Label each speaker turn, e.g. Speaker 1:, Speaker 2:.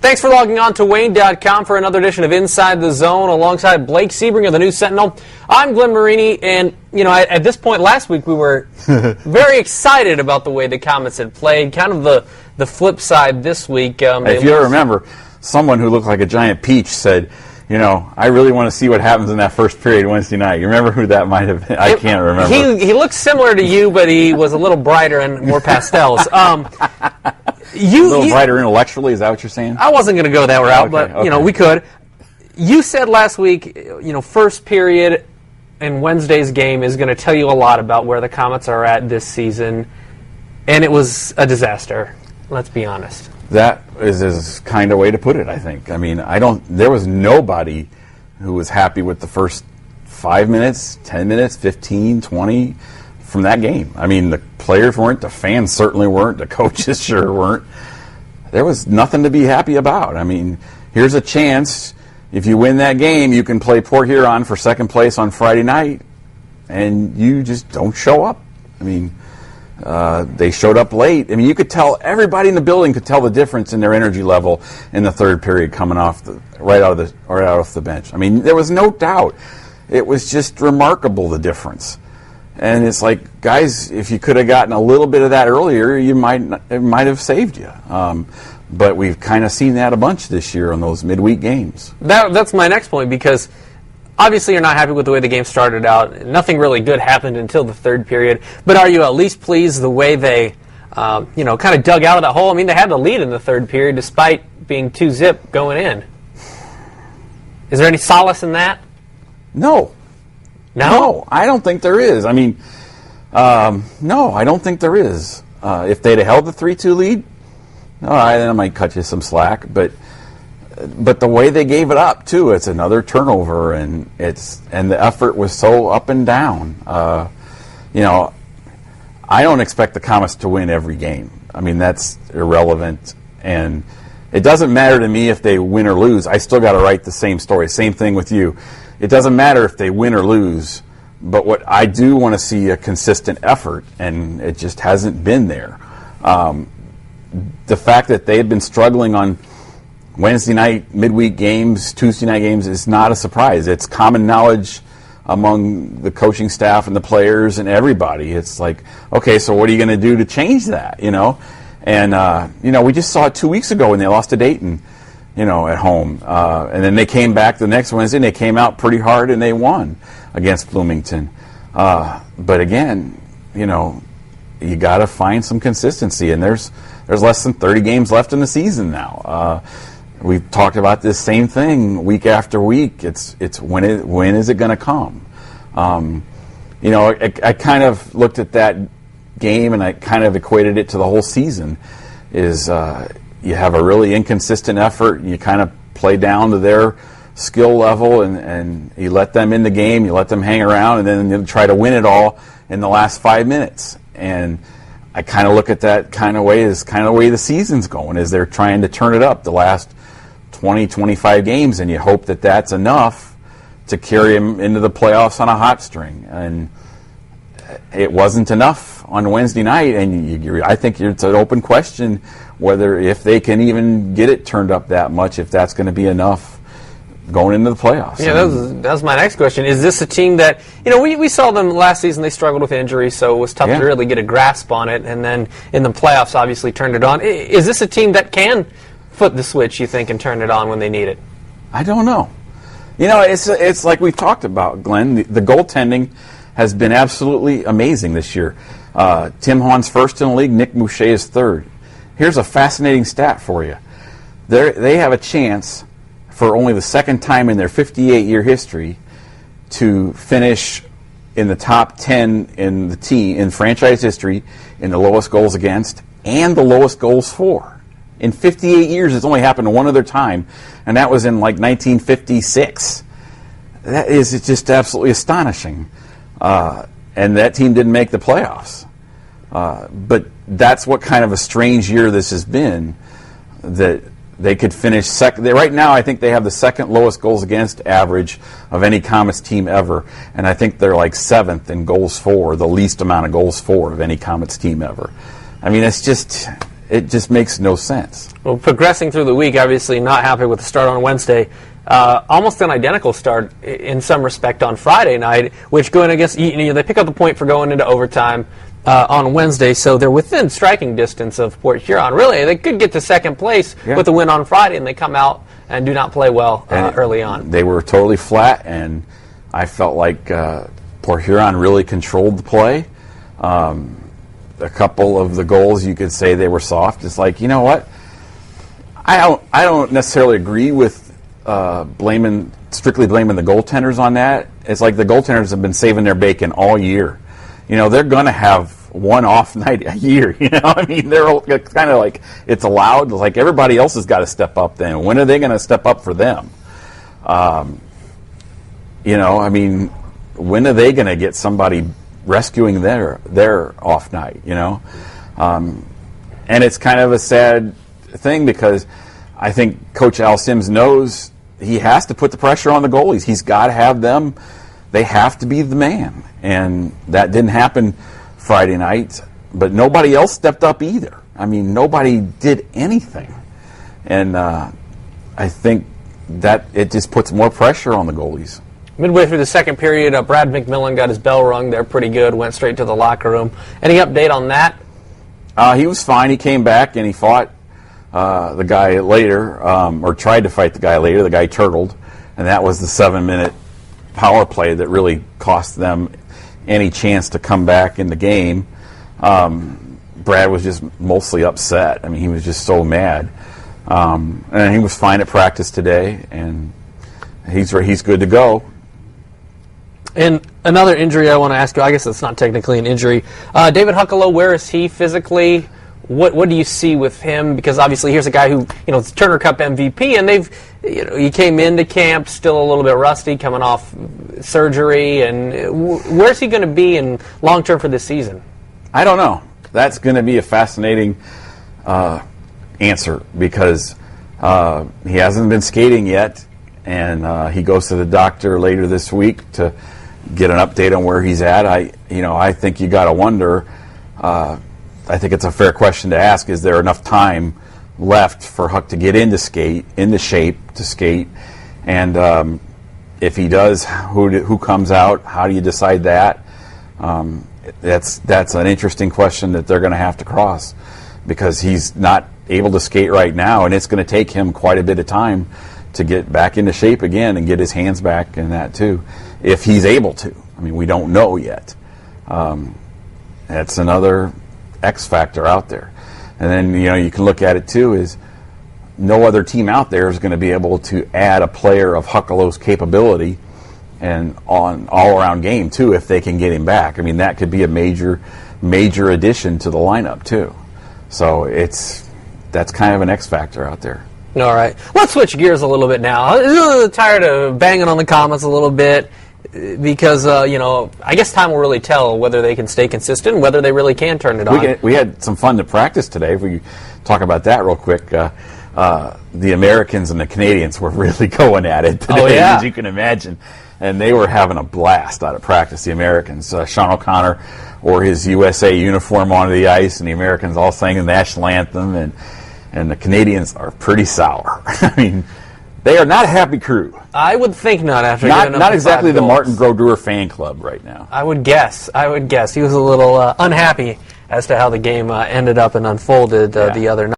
Speaker 1: Thanks for logging on to Wayne.com for another edition of Inside the Zone alongside Blake Sebring of the News Sentinel. I'm Glenn Marini, and at this point last week we were very excited about the way the Komets had played. Kind of the flip side this week.
Speaker 2: If you remember, someone who looked like a giant peach said, I really want to see what happens in that first period Wednesday night. You remember who that might have been? I can't remember.
Speaker 1: He looks similar to you, but he was a little brighter and more pastels.
Speaker 2: A little brighter intellectually, is that what you're saying?
Speaker 1: I wasn't going to go that route,
Speaker 2: Okay,
Speaker 1: but we could. You said last week, first period and Wednesday's game is going to tell you a lot about where the Komets are at this season, and it was a disaster. Let's be honest.
Speaker 2: That is a kind of way to put it, I think. I mean, there was nobody who was happy with the first 5 minutes, 10 minutes, 15, 20 from that game. I mean, the players weren't, the fans certainly weren't, the coaches sure weren't. There was nothing to be happy about. I mean, here's a chance. If you win that game, you can play Port Huron for second place on Friday night, and you just don't show up. I mean, they showed up late. I mean, you could tell, everybody in the building could tell the difference in their energy level in the third period coming off right off the bench. I mean, there was no doubt. It was just remarkable, the difference. And it's like, guys, if you could have gotten a little bit of that earlier, it might have saved you. But we've kind of seen that a bunch this year on those midweek games.
Speaker 1: That's my next point, because obviously you're not happy with the way the game started out. Nothing really good happened until the third period. But are you at least pleased the way they, kind of dug out of that hole? I mean, they had the lead in the third period despite being 2-0 going in. Is there any solace in that?
Speaker 2: No. No, I don't think there is. I mean, no, I don't think there is. If they'd have held the 3-2 lead, all right, then I might cut you some slack. But the way they gave it up too, it's another turnover, and the effort was so up and down. I don't expect the Komets to win every game. I mean, that's irrelevant, and it doesn't matter to me if they win or lose. I still got to write the same story. Same thing with you. It doesn't matter if they win or lose, but what I do want to see a consistent effort, and it just hasn't been there. The fact that they had been struggling on Wednesday night, midweek games, Tuesday night games is not a surprise. It's common knowledge among the coaching staff and the players and everybody. It's like, okay, so what are you going to do to change that, And, we just saw it 2 weeks ago when they lost to Dayton, at home. And then they came back the next Wednesday, and they came out pretty hard, and they won against Bloomington. But again, you got to find some consistency, and there's less than 30 games left in the season now. We've talked about this same thing week after week. It's when is it going to come? I kind of looked at that game, and I kind of equated it to the whole season. You have a really inconsistent effort, and you kind of play down to their skill level, and you let them in the game, you let them hang around, and then you try to win it all in the last 5 minutes. And I kind of look at that kind of way as kind of the way the season's going, is they're trying to turn it up the last 20, 25 games, and you hope that that's enough to carry them into the playoffs on a hot string. And it wasn't enough on Wednesday night, and I think it's an open question whether if they can even get it turned up that much, if that's going to be enough going into the playoffs.
Speaker 1: Yeah, that was my next question. Is this a team that, we saw them last season, they struggled with injuries, so it was tough to really get a grasp on it, and then in the playoffs obviously turned it on. Is this a team that can flip the switch, you think, and turn it on when they need it?
Speaker 2: I don't know. It's like we've talked about, Glenn. The goaltending has been absolutely amazing this year. Tim Hawn's first in the league, Nick Moucher is third. Here's a fascinating stat for you. They have a chance for only the second time in their 58-year history to finish in the top 10 in franchise history in the lowest goals against and the lowest goals for. In 58 years, it's only happened one other time, and that was in 1956. That is just absolutely astonishing. And that team didn't make the playoffs. But that's what kind of a strange year this has been, that they could finish second. Right now, I think they have the second lowest goals against average of any Komets team ever, and I think they're like seventh in goals for, the least amount of goals for of any Komets team ever. I mean, it's just, It just makes no sense.
Speaker 1: Well, progressing through the week, obviously not happy with the start on Wednesday. Almost an identical start in some respect on Friday night, which going against, they pick up the point for going into overtime on Wednesday, so they're within striking distance of Port Huron. Really, they could get to second place with a win on Friday, and they come out and do not play well early on.
Speaker 2: They were totally flat, and I felt like Port Huron really controlled the play. A couple of the goals, you could say they were soft. It's like, you know what? I don't necessarily agree with strictly blaming the goaltenders on that. It's like the goaltenders have been saving their bacon all year. They're going to have one off night a year. I mean, they're kind of like it's allowed. Like everybody else has got to step up. Then when are they going to step up for them? I mean, when are they going to get somebody rescuing their off night? And it's kind of a sad thing because I think Coach Al Sims knows he has to put the pressure on the goalies. He's got to have them. They have to be the man. And that didn't happen Friday night. But nobody else stepped up either. I mean, nobody did anything. And I think that it just puts more pressure on the goalies.
Speaker 1: Midway through the second period, Brad McMillan got his bell rung. They're pretty good. Went straight to the locker room. Any update on that?
Speaker 2: He was fine. He came back and he fought the guy later, or tried to fight the guy later. The guy turtled, and that was the 7-minute power play that really cost them any chance to come back in the game. Brad was just mostly upset. I mean, he was just so mad. And he was fine at practice today, and he's good to go.
Speaker 1: And another injury I want to ask you, I guess it's not technically an injury. David Huckalow, where is he physically? What do you see with him? Because obviously here's a guy who, is Turner Cup MVP, and he came into camp still a little bit rusty, coming off surgery, and where's he going to be in long term for this season?
Speaker 2: I don't know. That's going to be a fascinating answer because he hasn't been skating yet, and he goes to the doctor later this week to get an update on where he's at. I think you got to wonder. I think it's a fair question to ask: is there enough time left for Huck to get into shape to skate? And if he does, who comes out? How do you decide that? That's an interesting question that they're going to have to cross, because he's not able to skate right now, and it's going to take him quite a bit of time to get back into shape again and get his hands back in that too, if he's able to. I mean, we don't know yet. That's another X factor out there. And then, you can look at it too, is no other team out there is going to be able to add a player of Huckalow's capability and on all-around game too, if they can get him back. I mean, that could be a major addition to the lineup too. So that's kind of an X factor out there.
Speaker 1: All right. Let's switch gears a little bit now. I'm a little tired of banging on the Komets a little bit because, I guess time will really tell whether they can stay consistent, whether they really can turn it on.
Speaker 2: We had some fun to practice today. If we talk about that real quick, the Americans and the Canadians were really going at it today, as you can imagine. And they were having a blast out of practice, the Americans. Sean O'Connor wore his USA uniform onto the ice, and the Americans all sang the national anthem, and the Canadians are pretty sour. I mean, they are not a happy crew.
Speaker 1: I would think not after
Speaker 2: not exactly the Martin Brodeur fan club right now.
Speaker 1: I would guess. He was a little unhappy as to how the game ended up and unfolded the other night.